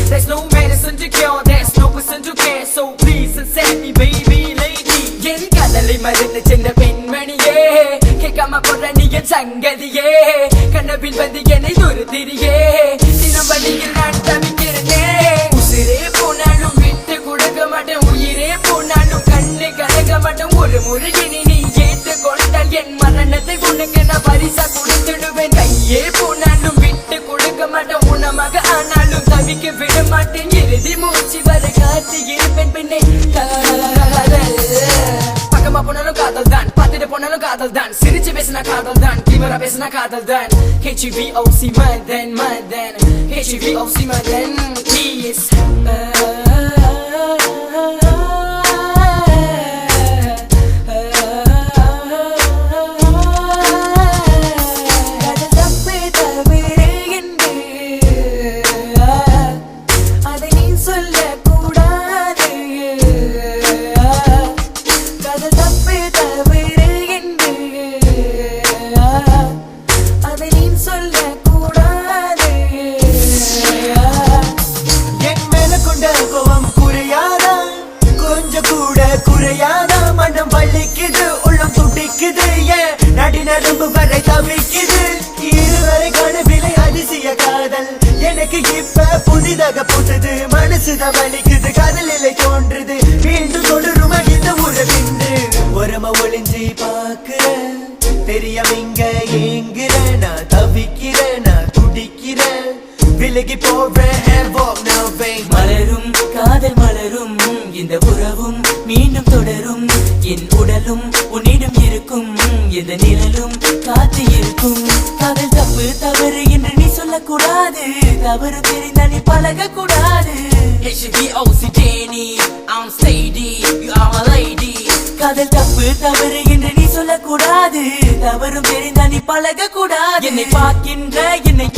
There's no medicine to cure, there's no person to care. So please accept me baby lady. என் கடலை மருந்து சென்ற பெண்மணியே, கேட்காம போற நீ என் சங்கதியே, கனவில் வந்து என்னை துருத்திரியே, தினம் வழியில் நான் தவிக்கிறேனே. உசிரே போனாலும் விட்டு கொடுக்க மாட்டேன், உயிரே போனாலும் கண்ணு கலங்க மாட்டேன். ஒரு முறை நீ ஏற்று கொண்டால் என் மரணத்தை உனக்கு நான் பரிசா கொடுத்துடுவேன். கையே போனாலும் விட்டு கொடுக்க மாட்டேன், உணமாக ஆனாலும் தவிக்க விட மாட்டேன். இறுதி மூச்சு வர காத்து இருப்பேன் பெண்ணே. பக்கமா போனாலும் காதல் தான், பார்த்துட்டு போனாலும் காதல் தான், சிரிச்சு பேசினா காதல் தான், தீவிர பேசினா காதல் தான். HVOC Madan Madan, HVOC Madan please. குறையாதா மனம் வலிக்குது, உள்ளம் துடிக்குது, ஏன் நடினரும்பு வரை தவிக்குது. இருவரை கனவிலை அதிசய காதல் எனக்கு இப்ப புதிதாக புத்தது. மனசுதான் வலிக்குது, காதல் இல்லை தோன்றுது, மீண்டும் தொடருமா இந்த உறவின்று. உரம ஒளிஞ்சி பாக்குற தெரியாம ஏங்குற, நான் தவிக்கிற, நான் துடிக்கிறேன், விலகி போறேன். மலரும் காதல் மலரும், இந்த உறவும் மீண்டும் தொடரும். என் உடலும் உன்னிடம் இருக்கும், இந்த நிழலும் காத்து இருக்கும். காதல் தப்பு தவறு என்று நீ சொல்லக்கூடாது, தவறு தெரிந்தால் நீ பழக கூடாது. HVOC Danny, I'm steady, you are my lady. காதல் தப்பு தவறு என்று நீ சொல்லக்கூடாது, தவறும் தெரிந்தால் நீ பழக கூடாது. என்னை பார்க்கின்ற என்னை